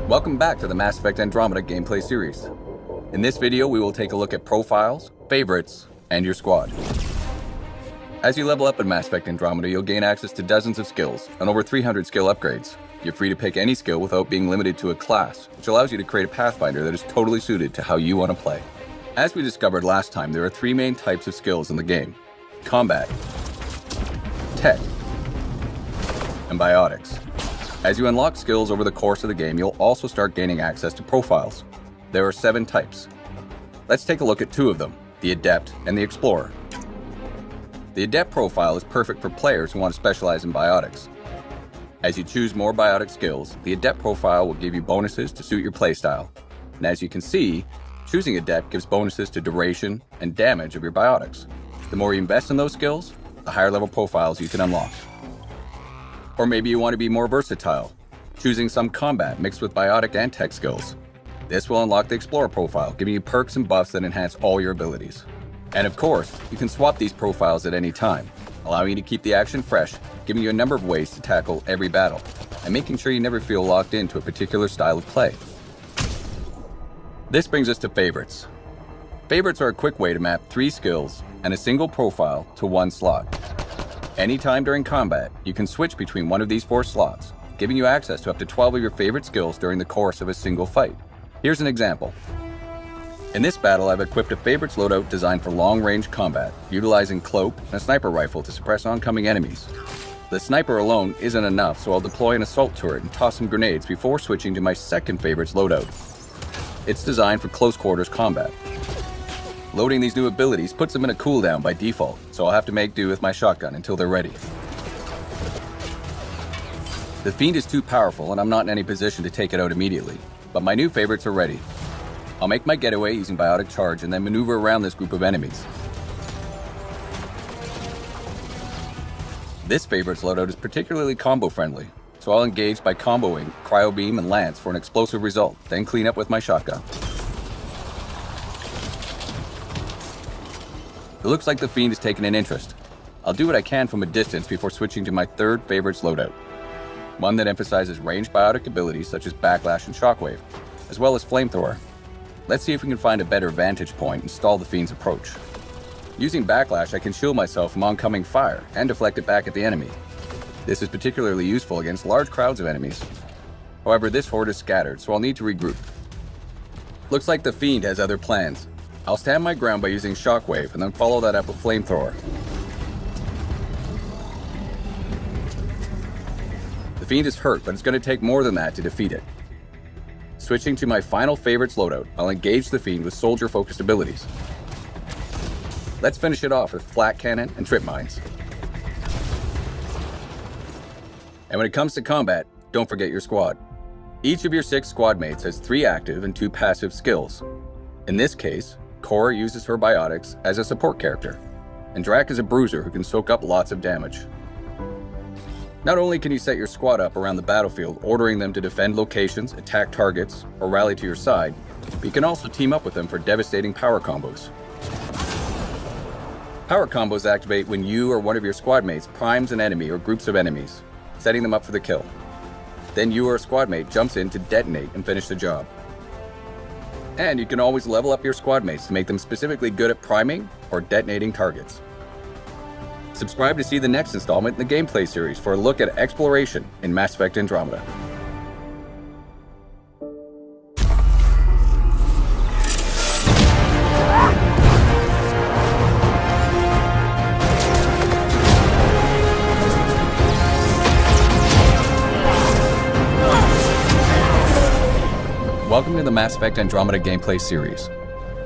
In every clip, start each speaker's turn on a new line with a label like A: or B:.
A: Welcome back to the Mass Effect Andromeda gameplay series. In this video, we will take a look at profiles, favorites, and your squad. As you level up in Mass Effect Andromeda, you'll gain access to dozens of skills and over 300 skill upgrades. You're free to pick any skill without being limited to a class, which allows you to create a pathfinder that is totally suited to how you want to play. As we discovered last time, there are three main types of skills in the game: combat, tech, and biotics. As you unlock skills over the course of the game, you'll also start gaining access to profiles. There are 7 types. Let's take a look at 2 of them, the Adept and the Explorer. The Adept profile is perfect for players who want to specialize in biotics. As you choose more biotic skills, the Adept profile will give you bonuses to suit your playstyle. And as you can see, choosing Adept gives bonuses to duration and damage of your biotics. The more you invest in those skills, the higher level profiles you can unlock. Or maybe you want to be more versatile, choosing some combat mixed with biotic and tech skills. This will unlock the Explorer profile, giving you perks and buffs that enhance all your abilities. And of course, you can swap these profiles at any time, allowing you to keep the action fresh, giving you a number of ways to tackle every battle, and making sure you never feel locked into a particular style of play. This brings us to favorites. Favorites are a quick way to map 3 skills and a single profile to one slot. Anytime during combat, you can switch between one of these 4 slots, giving you access to up to 12 of your favorite skills during the course of a single fight. Here's an example. In this battle, I've equipped a favorites loadout designed for long-range combat, utilizing cloak and a sniper rifle to suppress oncoming enemies. The sniper alone isn't enough, so I'll deploy an assault turret and toss some grenades before switching to my second favorites loadout. It's designed for close-quarters combat. Loading these new abilities puts them in a cooldown by default, so I'll have to make do with my shotgun until they're ready. The Fiend is too powerful and I'm not in any position to take it out immediately, but my new favorites are ready. I'll make my getaway using Biotic Charge and then maneuver around this group of enemies. This favorites loadout is particularly combo friendly, so I'll engage by comboing Cryo Beam and Lance for an explosive result, then clean up with my shotgun. It looks like the Fiend has taken an interest. I'll do what I can from a distance before switching to my third favorites loadout. One that emphasizes ranged biotic abilities such as Backlash and Shockwave, as well as Flamethrower. Let's see if we can find a better vantage point and stall the Fiend's approach. Using Backlash, I can shield myself from oncoming fire and deflect it back at the enemy. This is particularly useful against large crowds of enemies. However, this horde is scattered, so I'll need to regroup. Looks like the Fiend has other plans. I'll stand my ground by using Shockwave and then follow that up with Flamethrower. The Fiend is hurt, but it's going to take more than that to defeat it. Switching to my final favorites loadout, I'll engage the Fiend with soldier-focused abilities. Let's finish it off with Flak Cannon and Trip Mines. And when it comes to combat, don't forget your squad. Each of your 6 squad mates has 3 active and 2 passive skills. In this case, Cora uses her biotics as a support character, and Drac is a bruiser who can soak up lots of damage. Not only can you set your squad up around the battlefield, ordering them to defend locations, attack targets, or rally to your side, but you can also team up with them for devastating power combos. Power combos activate when you or one of your squad mates primes an enemy or groups of enemies, setting them up for the kill. Then you or a squad mate jumps in to detonate and finish the job. And you can always level up your squad mates to make them specifically good at priming or detonating targets. Subscribe to see the next installment in the gameplay series for a look at exploration in Mass Effect Andromeda. Welcome to the Mass Effect Andromeda gameplay series.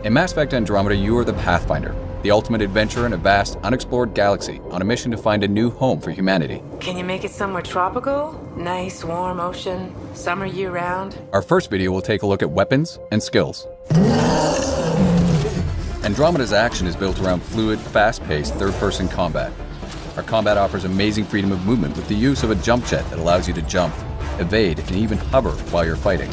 A: In Mass Effect Andromeda, you are the Pathfinder, the ultimate adventurer in a vast, unexplored galaxy on a mission to find a new home for humanity.
B: Can you make it somewhere tropical? Nice, warm ocean, summer year-round?
A: Our first video will take a look at weapons and skills. Andromeda's action is built around fluid, fast-paced, third-person combat. Our combat offers amazing freedom of movement with the use of a jump jet that allows you to jump, evade, and even hover while you're fighting.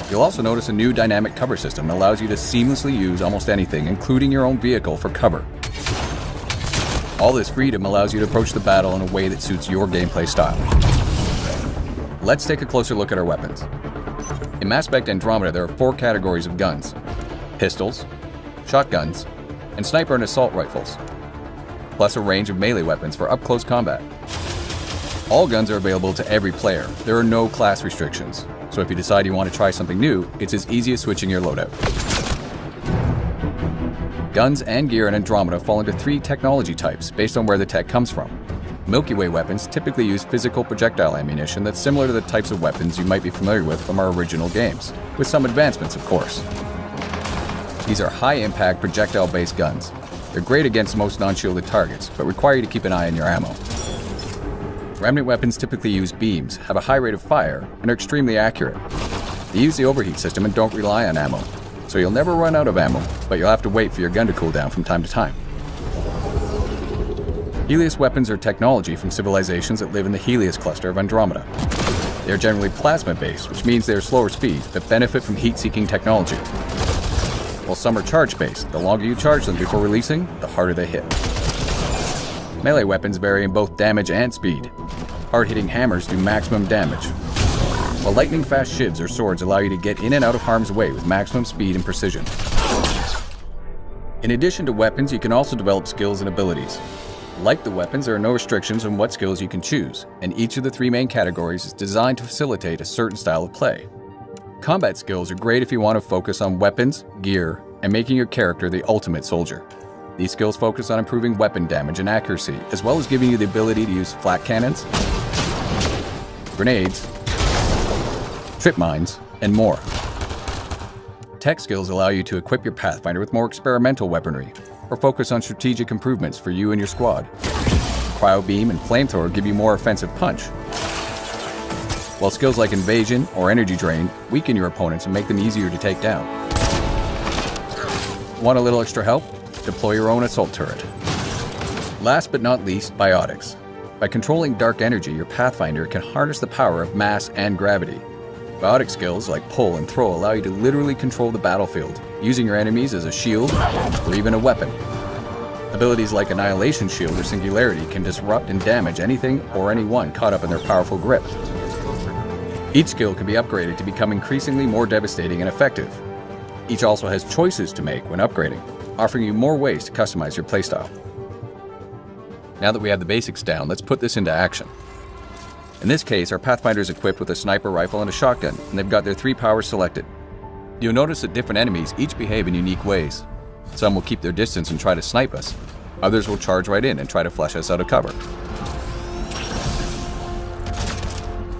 A: You'll also notice a new dynamic cover system that allows you to seamlessly use almost anything, including your own vehicle, for cover. All this freedom allows you to approach the battle in a way that suits your gameplay style. Let's take a closer look at our weapons. In Mass Effect Andromeda, there are 4 categories of guns: pistols, shotguns, and sniper and assault rifles, plus a range of melee weapons for up-close combat. All guns are available to every player. There are no class restrictions, so if you decide you want to try something new, it's as easy as switching your loadout. Guns and gear in Andromeda fall into 3 technology types based on where the tech comes from. Milky Way weapons typically use physical projectile ammunition that's similar to the types of weapons you might be familiar with from our original games, with some advancements, of course. These are high-impact projectile-based guns. They're great against most non-shielded targets, but require you to keep an eye on your ammo. Remnant weapons typically use beams, have a high rate of fire, and are extremely accurate. They use the overheat system and don't rely on ammo, so you'll never run out of ammo, but you'll have to wait for your gun to cool down from time to time. Helios weapons are technology from civilizations that live in the Helios cluster of Andromeda. They are generally plasma-based, which means they are slower speed, but benefit from heat-seeking technology. While some are charge-based, the longer you charge them before releasing, the harder they hit. Melee weapons vary in both damage and speed. Hard-hitting hammers do maximum damage, while lightning-fast shivs or swords allow you to get in and out of harm's way with maximum speed and precision. In addition to weapons, you can also develop skills and abilities. Like the weapons, there are no restrictions on what skills you can choose, and each of the 3 main categories is designed to facilitate a certain style of play. Combat skills are great if you want to focus on weapons, gear, and making your character the ultimate soldier. These skills focus on improving weapon damage and accuracy, as well as giving you the ability to use flat cannons, grenades, trip mines, and more. Tech skills allow you to equip your Pathfinder with more experimental weaponry, or focus on strategic improvements for you and your squad. Cryo Beam and Flamethrower give you more offensive punch, while skills like Invasion or Energy Drain weaken your opponents and make them easier to take down. Want a little extra help? Deploy your own assault turret. Last but not least, biotics. By controlling dark energy, your Pathfinder can harness the power of mass and gravity. Biotic skills like pull and throw allow you to literally control the battlefield, using your enemies as a shield or even a weapon. Abilities like Annihilation Shield or Singularity can disrupt and damage anything or anyone caught up in their powerful grip. Each skill can be upgraded to become increasingly more devastating and effective. Each also has choices to make when upgrading, offering you more ways to customize your playstyle. Now that we have the basics down, let's put this into action. In this case, our Pathfinder is equipped with a sniper rifle and a shotgun, and they've got their 3 powers selected. You'll notice that different enemies each behave in unique ways. Some will keep their distance and try to snipe us. Others will charge right in and try to flush us out of cover.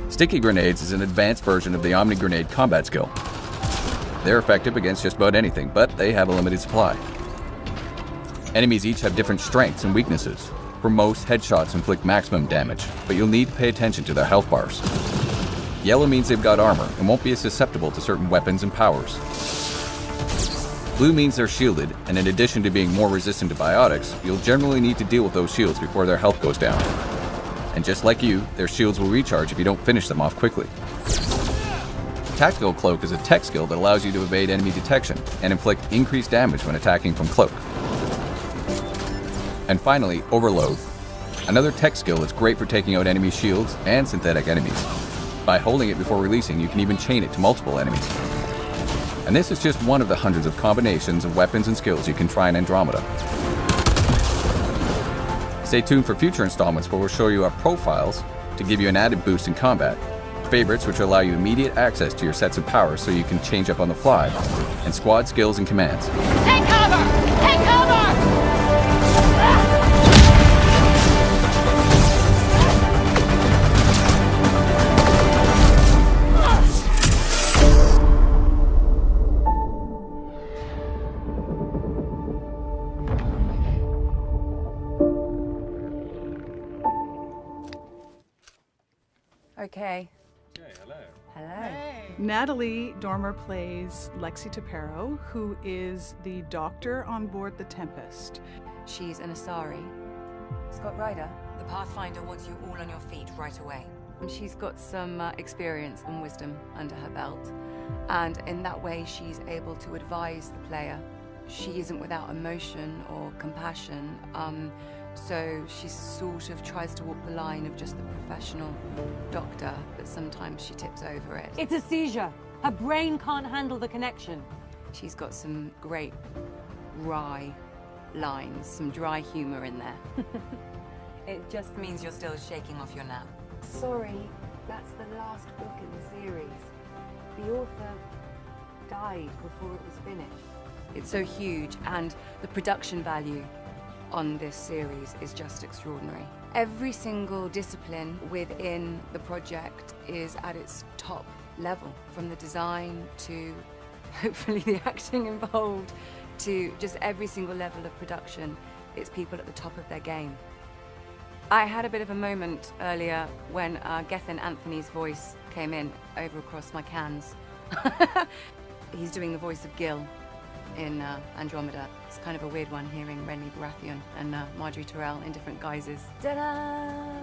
A: Sticky Grenades is an advanced version of the Omni Grenade combat skill. They're effective against just about anything, but they have a limited supply. Enemies each have different strengths and weaknesses. For most, headshots inflict maximum damage, but you'll need to pay attention to their health bars. Yellow means they've got armor and won't be as susceptible to certain weapons and powers. Blue means they're shielded, and in addition to being more resistant to biotics, you'll generally need to deal with those shields before their health goes down. And just like you, their shields will recharge if you don't finish them off quickly. Tactical Cloak is a tech skill that allows you to evade enemy detection and inflict increased damage when attacking from cloak. And finally, Overload, another tech skill that's great for taking out enemy shields and synthetic enemies. By holding it before releasing, you can even chain it to multiple enemies. And this is just one of the hundreds of combinations of weapons and skills you can try in Andromeda. Stay tuned for future installments where we'll show you our profiles to give you an added boost in combat, favorites which allow you immediate access to your sets of powers so you can change up on the fly, and squad skills and commands.
C: Take cover! Take cover!
B: Okay.
D: Okay, hello.
B: Hello.
E: Natalie Dormer plays Lexi Tapero, who is the doctor on board the Tempest.
F: She's an Asari.
B: Scott Ryder.
F: The Pathfinder wants you all on your feet right away.
B: And she's got some experience and wisdom under her belt. And in that way, she's able to advise the player. She isn't without emotion or compassion. So she sort of tries to walk the line of just the professional doctor, but sometimes she tips over it.
C: It's a seizure.
D: Her brain can't handle the connection.
B: She's got some great wry lines, some dry humor in there.
F: It just means you're still shaking off your nap.
B: Sorry, that's the last book in the series. The author died before it was finished. It's so huge, and the production value on this series is just extraordinary. Every single discipline within the project is at its top level, from the design to hopefully the acting involved to just every single level of production. It's people at the top of their game. I had a bit of a moment earlier when Gethin Anthony's voice came in over across my cans. He's doing the voice of Gil in Andromeda. It's kind of a weird one, hearing Renly Baratheon and Marjorie Tyrell in different guises. Ta-da!